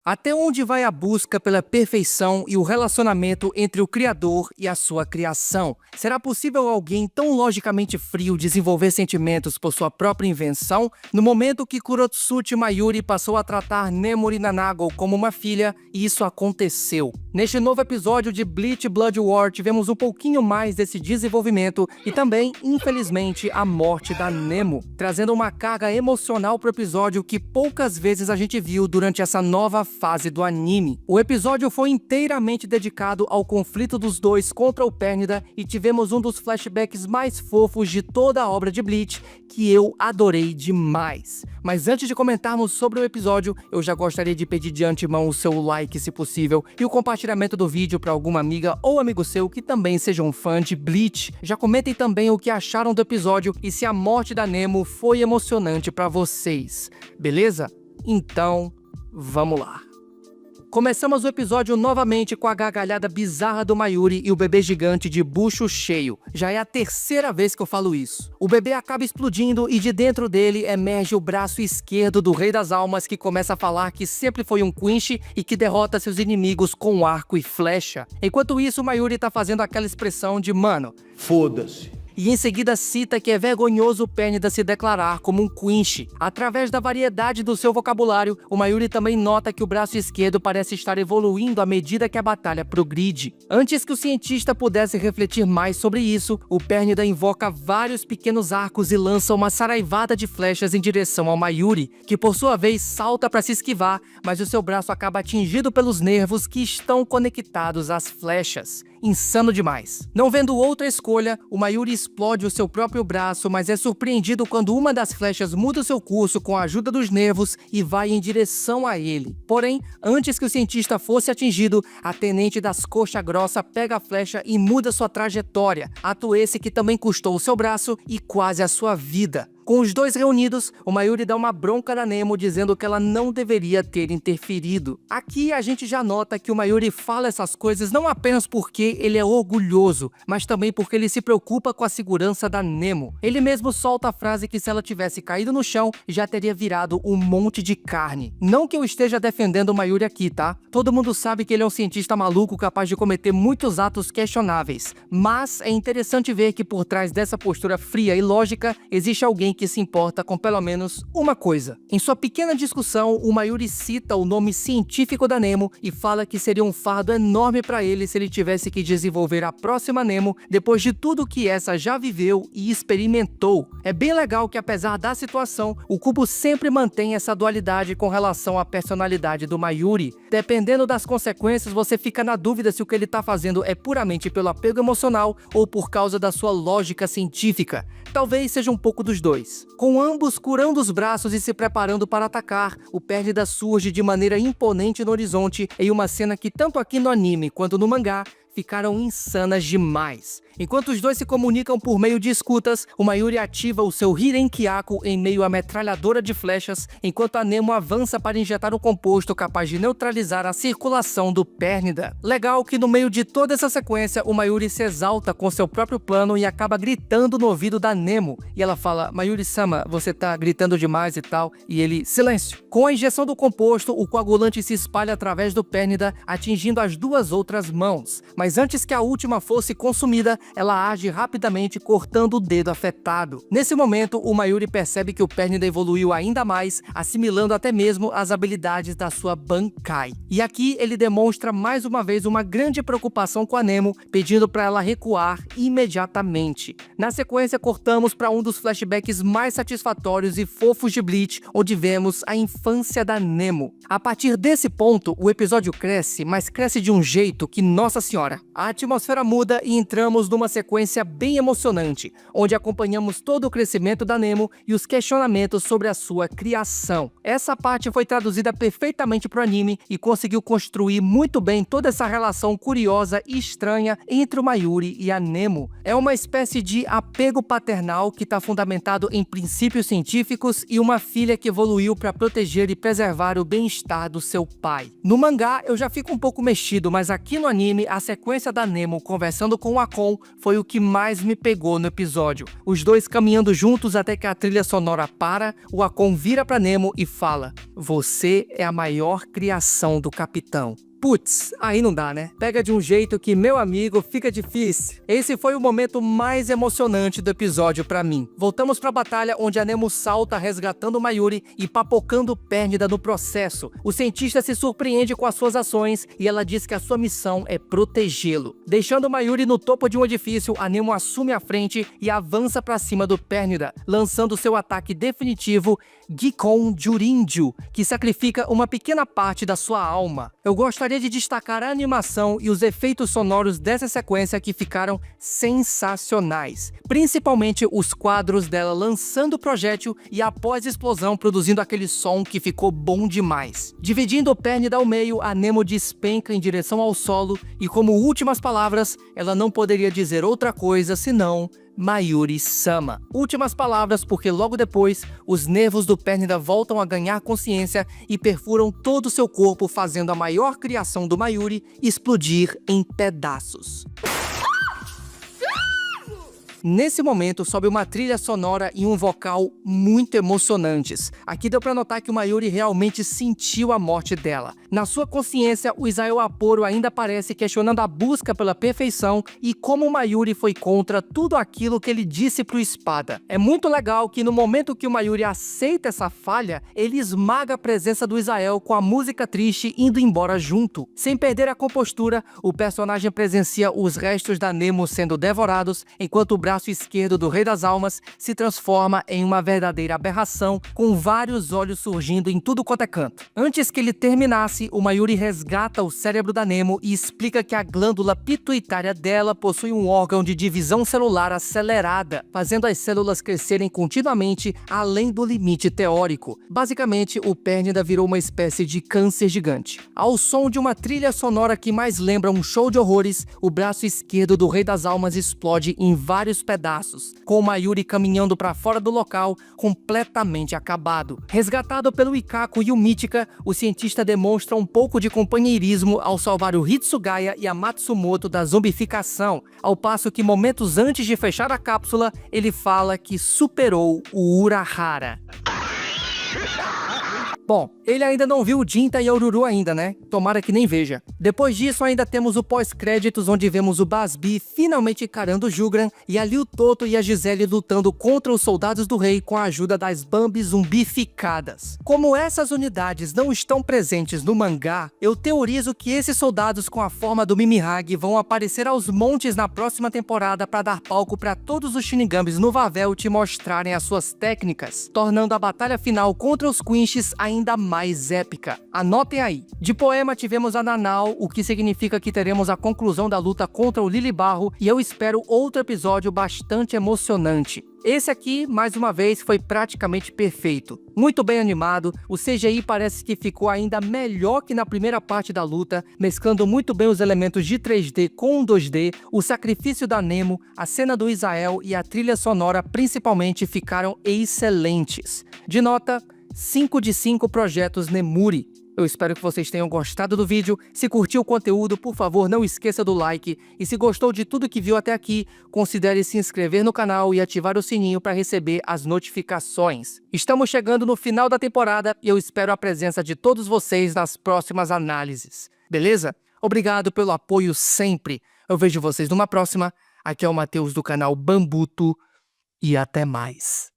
Até onde vai a busca pela perfeição e o relacionamento entre o criador e a sua criação? Será possível alguém tão logicamente frio desenvolver sentimentos por sua própria invenção? No momento que Kurotsuchi Mayuri passou a tratar Nemuri Nanago como uma filha, isso aconteceu. Neste novo episódio de Bleach Blood War, tivemos um pouquinho mais desse desenvolvimento e também, infelizmente, a morte da Nemo, trazendo uma carga emocional pro episódio que poucas vezes a gente viu durante essa nova fase do anime. O episódio foi inteiramente dedicado ao conflito dos dois contra o Pernida e tivemos um dos flashbacks mais fofos de toda a obra de Bleach, que eu adorei demais. Mas antes de comentarmos sobre o episódio, eu já gostaria de pedir de antemão o seu like, se possível, e o compartilhamento do vídeo para alguma amiga ou amigo seu que também seja um fã de Bleach. Já comentem também o que acharam do episódio e se a morte da Nemo foi emocionante para vocês, beleza? Então, vamos lá. Começamos o episódio novamente com a gargalhada bizarra do Mayuri e o bebê gigante de bucho cheio. Já é a terceira vez que eu falo isso. O bebê acaba explodindo e de dentro dele emerge o braço esquerdo do Rei das Almas, que começa a falar que sempre foi um Quinch e que derrota seus inimigos com arco e flecha. Enquanto isso, o Mayuri tá fazendo aquela expressão de mano, foda-se. E em seguida cita que é vergonhoso o Pernida se declarar como um Quinch. Através da variedade do seu vocabulário, o Mayuri também nota que o braço esquerdo parece estar evoluindo à medida que a batalha progride. Antes que o cientista pudesse refletir mais sobre isso, o Pernida invoca vários pequenos arcos e lança uma saraivada de flechas em direção ao Mayuri, que por sua vez salta para se esquivar, mas o seu braço acaba atingido pelos nervos que estão conectados às flechas. Insano demais. Não vendo outra escolha, o Mayuri explode o seu próprio braço, mas é surpreendido quando uma das flechas muda seu curso com a ajuda dos nervos e vai em direção a ele. Porém, antes que o cientista fosse atingido, a tenente das coxa grossa pega a flecha e muda sua trajetória, ato esse que também custou o seu braço e quase a sua vida. Com os dois reunidos, o Mayuri dá uma bronca na Nemo dizendo que ela não deveria ter interferido. Aqui a gente já nota que o Mayuri fala essas coisas não apenas porque ele é orgulhoso, mas também porque ele se preocupa com a segurança da Nemo. Ele mesmo solta a frase que se ela tivesse caído no chão, já teria virado um monte de carne. Não que eu esteja defendendo o Mayuri aqui, tá? Todo mundo sabe que ele é um cientista maluco capaz de cometer muitos atos questionáveis. Mas é interessante ver que por trás dessa postura fria e lógica, existe alguém que se importa com pelo menos uma coisa. Em sua pequena discussão, o Mayuri cita o nome científico da Nemo e fala que seria um fardo enorme para ele se ele tivesse que desenvolver a próxima Nemo depois de tudo que essa já viveu e experimentou. É bem legal que, apesar da situação, o Kubo sempre mantém essa dualidade com relação à personalidade do Mayuri. Dependendo das consequências, você fica na dúvida se o que ele tá fazendo é puramente pelo apego emocional ou por causa da sua lógica científica. Talvez seja um pouco dos dois. Com ambos curando os braços e se preparando para atacar, o Pernida surge de maneira imponente no horizonte em uma cena que tanto aqui no anime quanto no mangá ficaram insanas demais. Enquanto os dois se comunicam por meio de escutas, o Mayuri ativa o seu Hirenkyaku em meio à metralhadora de flechas, enquanto a Nemo avança para injetar um composto capaz de neutralizar a circulação do Pernida. Legal que no meio de toda essa sequência, o Mayuri se exalta com seu próprio plano e acaba gritando no ouvido da Nemo. E ela fala, Mayuri-sama, você tá gritando demais e tal. E ele, silêncio. Com a injeção do composto, o coagulante se espalha através do Pernida, atingindo as duas outras mãos. Mas antes que a última fosse consumida, ela age rapidamente cortando o dedo afetado. Nesse momento, o Mayuri percebe que o Pernida evoluiu ainda mais, assimilando até mesmo as habilidades da sua Bankai. E aqui ele demonstra mais uma vez uma grande preocupação com a Nemo, pedindo para ela recuar imediatamente. Na sequência, cortamos para um dos flashbacks mais satisfatórios e fofos de Bleach, onde vemos a infância da Nemo. A partir desse ponto, o episódio cresce, mas cresce de um jeito que, nossa senhora, a atmosfera muda e entramos numa sequência bem emocionante, onde acompanhamos todo o crescimento da Nemo e os questionamentos sobre a sua criação. Essa parte foi traduzida perfeitamente para o anime e conseguiu construir muito bem toda essa relação curiosa e estranha entre o Mayuri e a Nemo. É uma espécie de apego paternal que está fundamentado em princípios científicos e uma filha que evoluiu para proteger e preservar o bem-estar do seu pai. No mangá eu já fico um pouco mexido, mas aqui no anime a sequência sequência da Nemo conversando com o Akon foi o que mais me pegou no episódio. Os dois caminhando juntos até que a trilha sonora para, o Akon vira pra Nemo e fala: "Você é a maior criação do capitão." Putz, aí não dá, né? Pega de um jeito que, meu amigo, fica difícil. Esse foi o momento mais emocionante do episódio pra mim. Voltamos pra batalha onde a Nemo salta resgatando o Mayuri e papocando Pérnida no processo. O cientista se surpreende com as suas ações e ela diz que a sua missão é protegê-lo. Deixando o Mayuri no topo de um edifício, a Nemo assume a frente e avança pra cima do Pérnida, lançando seu ataque definitivo, Gikon Jurinju, que sacrifica uma pequena parte da sua alma. Eu gostaria de destacar a animação e os efeitos sonoros dessa sequência que ficaram sensacionais. Principalmente os quadros dela lançando o projétil e após a explosão produzindo aquele som que ficou bom demais. Dividindo o Pérnida ao meio, a Nemo despenca em direção ao solo e como últimas palavras, ela não poderia dizer outra coisa senão Mayuri-sama. Últimas palavras porque logo depois, os nervos do Pérnida voltam a ganhar consciência e perfuram todo o seu corpo, fazendo a maior criação do Mayuri explodir em pedaços. Nesse momento, sobe uma trilha sonora e um vocal muito emocionantes. Aqui deu pra notar que o Mayuri realmente sentiu a morte dela. Na sua consciência, o Isao Aporo ainda aparece questionando a busca pela perfeição e como o Mayuri foi contra tudo aquilo que ele disse pro Espada. É muito legal que no momento que o Mayuri aceita essa falha, ele esmaga a presença do Isao com a música triste indo embora junto. Sem perder a compostura, o personagem presencia os restos da Nemo sendo devorados, enquanto o braço esquerdo do Rei das Almas se transforma em uma verdadeira aberração, com vários olhos surgindo em tudo quanto é canto. Antes que ele terminasse, o Mayuri resgata o cérebro da Nemo e explica que a glândula pituitária dela possui um órgão de divisão celular acelerada, fazendo as células crescerem continuamente além do limite teórico. Basicamente, o Pérnida virou uma espécie de câncer gigante. Ao som de uma trilha sonora que mais lembra um show de horrores, o braço esquerdo do Rei das Almas explode em vários pedaços, com o Mayuri caminhando para fora do local, completamente acabado. Resgatado pelo Ikako e o Mítica, o cientista demonstra um pouco de companheirismo ao salvar o Hitsugaya e a Matsumoto da zombificação, ao passo que momentos antes de fechar a cápsula, ele fala que superou o Urahara. Bom, ele ainda não viu o Jinta e a Ururu ainda, né? Tomara que nem veja. Depois disso, ainda temos o pós-créditos, onde vemos o Basbi finalmente encarando o Jugran e ali o Toto e a Gisele lutando contra os soldados do rei com a ajuda das Bambi zumbificadas. Como essas unidades não estão presentes no mangá, eu teorizo que esses soldados com a forma do Mimihage vão aparecer aos montes na próxima temporada para dar palco para todos os Shinigambis no Vavelt mostrarem as suas técnicas, tornando a batalha final contra os Quinches ainda mais épica. Anotem aí. De poema tivemos a Nanau, o que significa que teremos a conclusão da luta contra o Lilibarro e eu espero outro episódio bastante emocionante. Esse aqui, mais uma vez, foi praticamente perfeito. Muito bem animado, o CGI parece que ficou ainda melhor que na primeira parte da luta, mesclando muito bem os elementos de 3D com 2D, o sacrifício da Nemo, a cena do Isael e a trilha sonora principalmente ficaram excelentes. De nota, 5 de 5 projetos Nemuri. Eu espero que vocês tenham gostado do vídeo. Se curtiu o conteúdo, por favor, não esqueça do like. E se gostou de tudo que viu até aqui, considere se inscrever no canal e ativar o sininho para receber as notificações. Estamos chegando no final da temporada e eu espero a presença de todos vocês nas próximas análises. Beleza? Obrigado pelo apoio sempre. Eu vejo vocês numa próxima. Aqui é o Matheus do canal Bambuto e até mais.